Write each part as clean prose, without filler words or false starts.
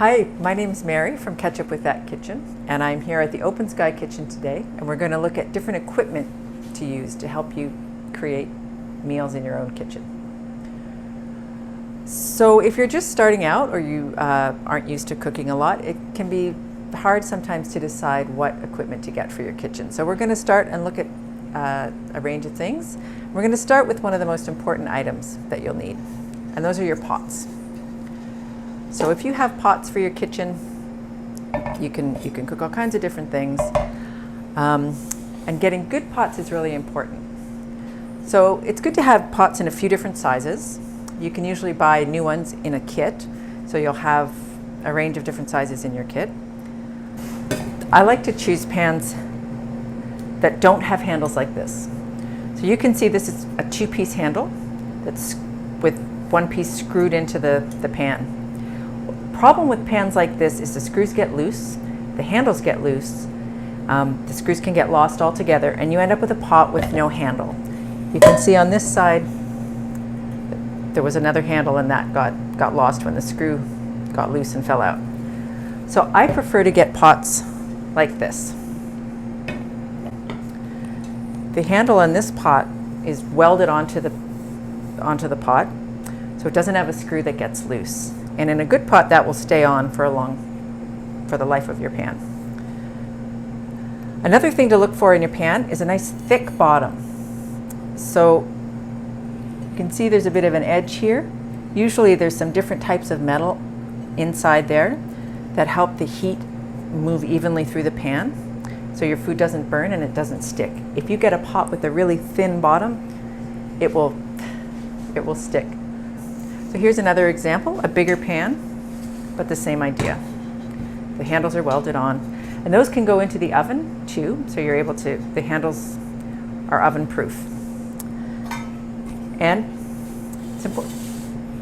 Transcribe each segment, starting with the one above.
Hi, my name is Mary from Ketchup with That Kitchen, and I'm here at the Open Sky Kitchen today, and we're going to look at different equipment to use to help you create meals in your own kitchen. So if you're just starting out or you aren't used to cooking a lot, it can be hard sometimes to decide what equipment to get for your kitchen. So we're going to start and look at a range of things. We're going to start with one of the most important items that you'll need, and those are your pots. So if you have pots for your kitchen, you can cook all kinds of different things, and getting good pots is really important. So it's good to have pots in a few different sizes. You can usually buy new ones in a kit, so you'll have a range of different sizes in your kit. I like to choose pans that don't have handles like this. So you can see this is a two-piece handle that's with one piece screwed into the pan. Problem with pans like this is the screws get loose, the handles get loose, the screws can get lost altogether, and you end up with a pot with no handle. You can see on this side there was another handle, and that got lost when the screw got loose and fell out. So I prefer to get pots like this. The handle on this pot is welded onto the pot, so it doesn't have a screw that gets loose. And in a good pot, that will stay on for the life of your pan. Another thing to look for in your pan is a nice thick bottom. So you can see there's a bit of an edge here. Usually there's some different types of metal inside there that help the heat move evenly through the pan, so your food doesn't burn and it doesn't stick. If you get a pot with a really thin bottom, it will stick. So here's another example, a bigger pan, but the same idea. The handles are welded on, and those can go into the oven too, so you're able to, the handles are oven proof. And it's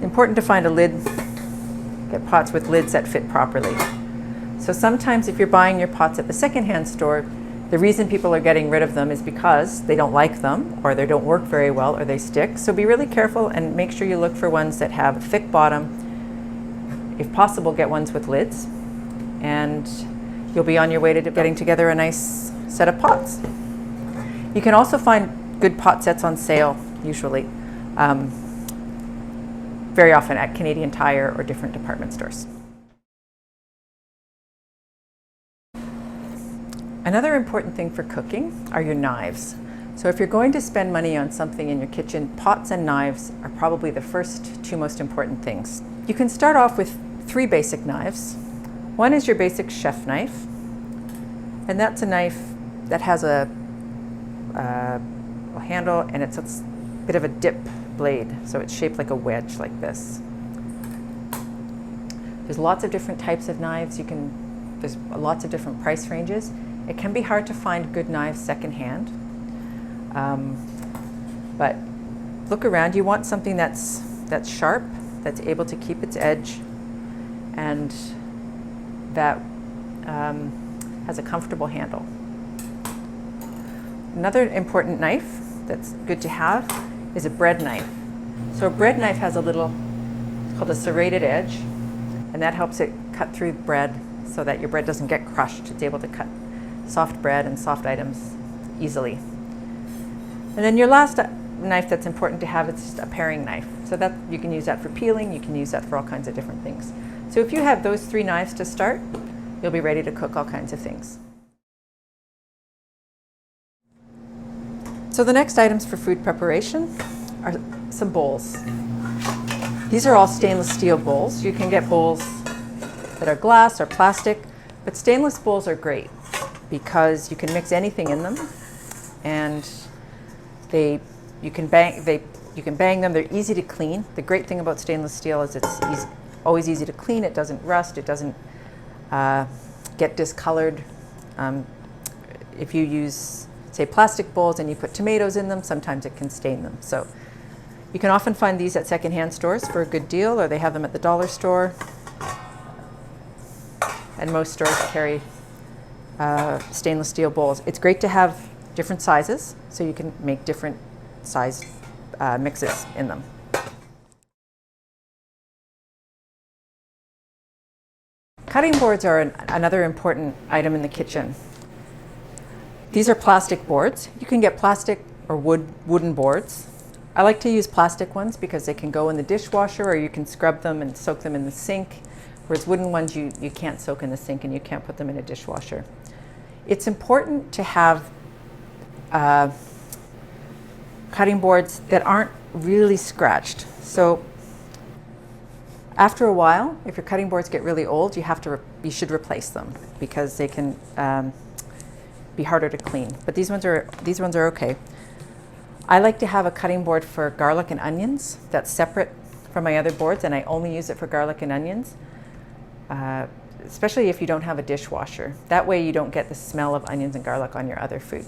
important to find a lid, get pots with lids that fit properly. So sometimes if you're buying your pots at the secondhand store, the reason people are getting rid of them is because they don't like them, or they don't work very well, or they stick. So be really careful and make sure you look for ones that have a thick bottom. If possible, get ones with lids, and you'll be on your way to getting together a nice set of pots. You can also find good pot sets on sale, usually, very often at Canadian Tire or different department stores. Another important thing for cooking are your knives. So if you're going to spend money on something in your kitchen, pots and knives are probably the first two most important things. You can start off with three basic knives. One is your basic chef knife, and that's a knife that has a handle, and it's a bit of a dip blade, so it's shaped like a wedge like this. There's lots of different types of knives. There's lots of different price ranges. It can be hard to find good knives secondhand, but look around. You want something that's sharp, that's able to keep its edge, and that has a comfortable handle. Another important knife that's good to have is a bread knife. So a bread knife has a little, it's called a serrated edge, and that helps it cut through bread so that your bread doesn't get crushed. It's able to cut soft bread and soft items easily. And then your last knife that's important to have is just a paring knife. So that you can use that for peeling, you can use that for all kinds of different things. So if you have those three knives to start, you'll be ready to cook all kinds of things. So the next items for food preparation are some bowls. These are all stainless steel bowls. You can get bowls that are glass or plastic, but stainless bowls are great because you can mix anything in them, and you can bang them. They're easy to clean. The great thing about stainless steel is it's always easy to clean. It doesn't rust. It doesn't get discolored. If you use, say, plastic bowls and you put tomatoes in them, sometimes it can stain them. So you can often find these at secondhand stores for a good deal, or they have them at the dollar store. And most stores carry stainless steel bowls. It's great to have different sizes, so you can make different size mixes in them. Cutting boards are another important item in the kitchen. These are plastic boards. You can get plastic or wooden boards. I like to use plastic ones because they can go in the dishwasher, or you can scrub them and soak them in the sink, whereas wooden ones you can't soak in the sink and you can't put them in a dishwasher. It's important to have cutting boards that aren't really scratched. So after a while, if your cutting boards get really old, you should replace them because they can be harder to clean. But these ones are okay. I like to have a cutting board for garlic and onions that's separate from my other boards, and I only use it for garlic and onions, especially if you don't have a dishwasher. That way you don't get the smell of onions and garlic on your other food.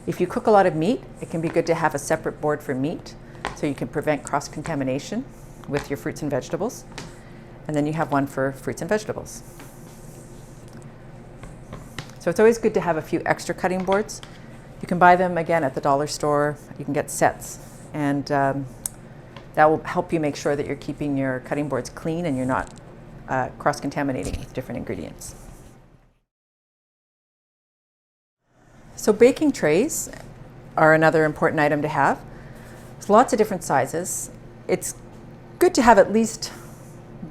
If you cook a lot of meat, it can be good to have a separate board for meat so you can prevent cross-contamination with your fruits and vegetables. And then you have one for fruits and vegetables. So it's always good to have a few extra cutting boards. You can buy them again at the dollar store. You can get sets, and that will help you make sure that you're keeping your cutting boards clean and you're not cross-contaminating with different ingredients. So baking trays are another important item to have. There's lots of different sizes. It's good to have at least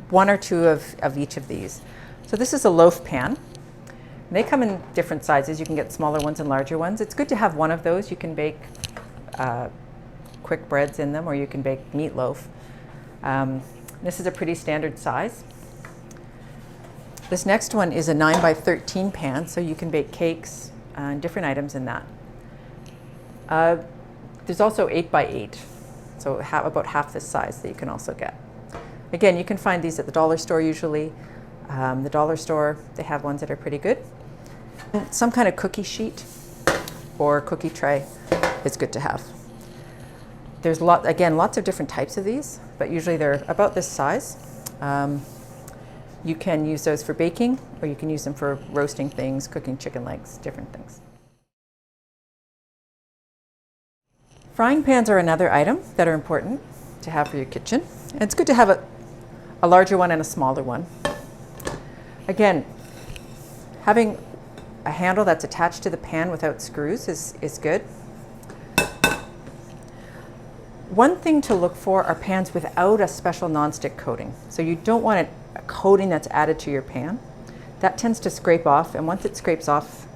one or two of each of these. So this is a loaf pan. And they come in different sizes. You can get smaller ones and larger ones. It's good to have one of those. You can bake quick breads in them, or you can bake meatloaf. This is a pretty standard size. This next one is a 9 by 13 pan, so you can bake cakes and different items in that. There's also 8 by 8, so about half this size that you can also get. Again, you can find these at the dollar store usually. The dollar store, they have ones that are pretty good. Some kind of cookie sheet or cookie tray is good to have. There's lots of different types of these, but usually they're about this size. You can use those for baking, or you can use them for roasting things, cooking chicken legs, different things. Frying pans are another item that are important to have for your kitchen. And it's good to have a larger one and a smaller one. Again, having a handle that's attached to the pan without screws is good. One thing to look for are pans without a special nonstick coating. So you don't want a coating that's added to your pan. That tends to scrape off, and once it scrapes off,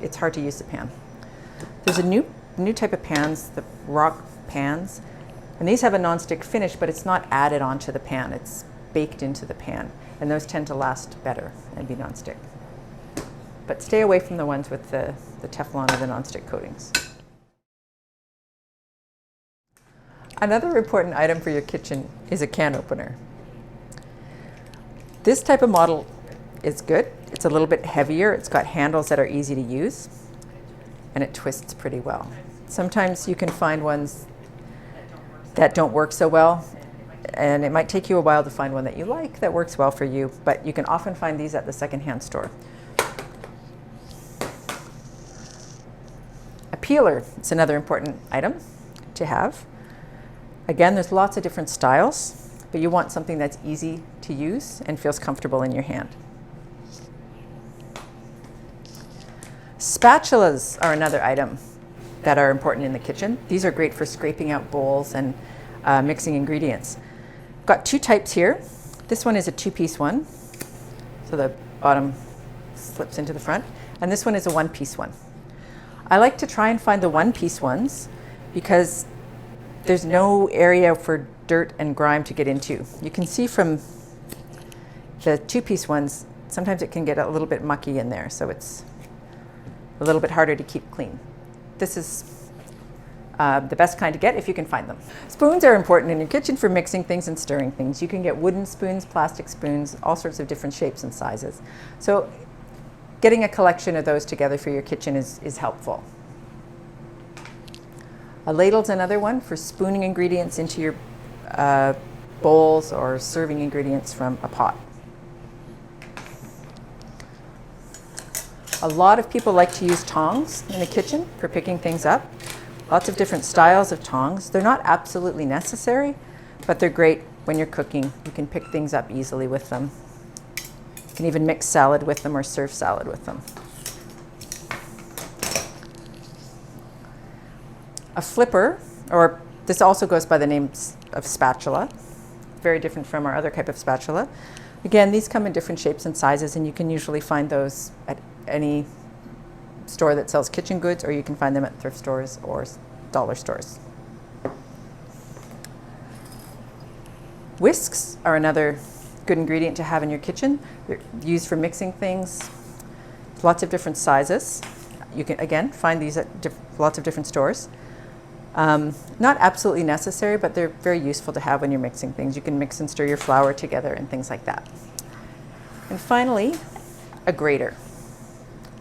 it's hard to use the pan. There's a new type of pans, the rock pans, and these have a nonstick finish, but it's not added onto the pan. It's baked into the pan, and those tend to last better and be nonstick. But stay away from the ones with the Teflon or the nonstick coatings. Another important item for your kitchen is a can opener. This type of model is good. It's a little bit heavier. It's got handles that are easy to use, and it twists pretty well. Sometimes you can find ones that don't work so well, and it might take you a while to find one that you like that works well for you, but you can often find these at the secondhand store. A peeler is another important item to have. Again, there's lots of different styles, but you want something that's easy to use and feels comfortable in your hand. Spatulas are another item that are important in the kitchen. These are great for scraping out bowls and mixing ingredients. I've got two types here. This one is a two-piece one, so the bottom slips into the front, and this one is a one-piece one. I like to try and find the one-piece ones because there's no area for dirt and grime to get into. You can see from the two-piece ones, sometimes it can get a little bit mucky in there, so it's a little bit harder to keep clean. This is the best kind to get if you can find them. Spoons are important in your kitchen for mixing things and stirring things. You can get wooden spoons, plastic spoons, all sorts of different shapes and sizes. So getting a collection of those together for your kitchen is helpful. A ladle's another one for spooning ingredients into your bowls or serving ingredients from a pot. A lot of people like to use tongs in the kitchen for picking things up. Lots of different styles of tongs. They're not absolutely necessary, but they're great when you're cooking. You can pick things up easily with them. You can even mix salad with them or serve salad with them. A flipper, or this also goes by the name of spatula, very different from our other type of spatula. Again, these come in different shapes and sizes, and you can usually find those at any store that sells kitchen goods, or you can find them at thrift stores or dollar stores. Whisks are another good ingredient to have in your kitchen. They're used for mixing things, lots of different sizes. You can, again, find these at lots of different stores. Not absolutely necessary, but they're very useful to have when you're mixing things. You can mix and stir your flour together and things like that. And finally, a grater.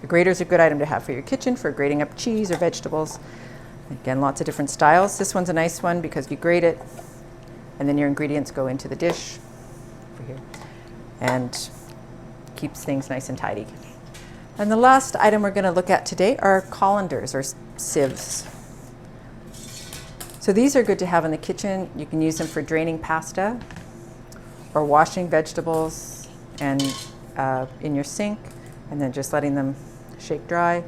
A grater is a good item to have for your kitchen for grating up cheese or vegetables. Again, lots of different styles. This one's a nice one because you grate it, and then your ingredients go into the dish over here and keeps things nice and tidy. And the last item we're going to look at today are colanders or sieves. So these are good to have in the kitchen. You can use them for draining pasta or washing vegetables and in your sink, and then just letting them shake dry.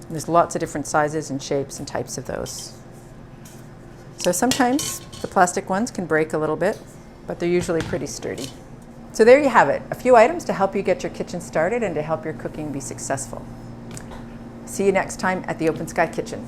There's lots of different sizes and shapes and types of those. So sometimes the plastic ones can break a little bit, but they're usually pretty sturdy. So there you have it, a few items to help you get your kitchen started and to help your cooking be successful. See you next time at the Open Sky Kitchen.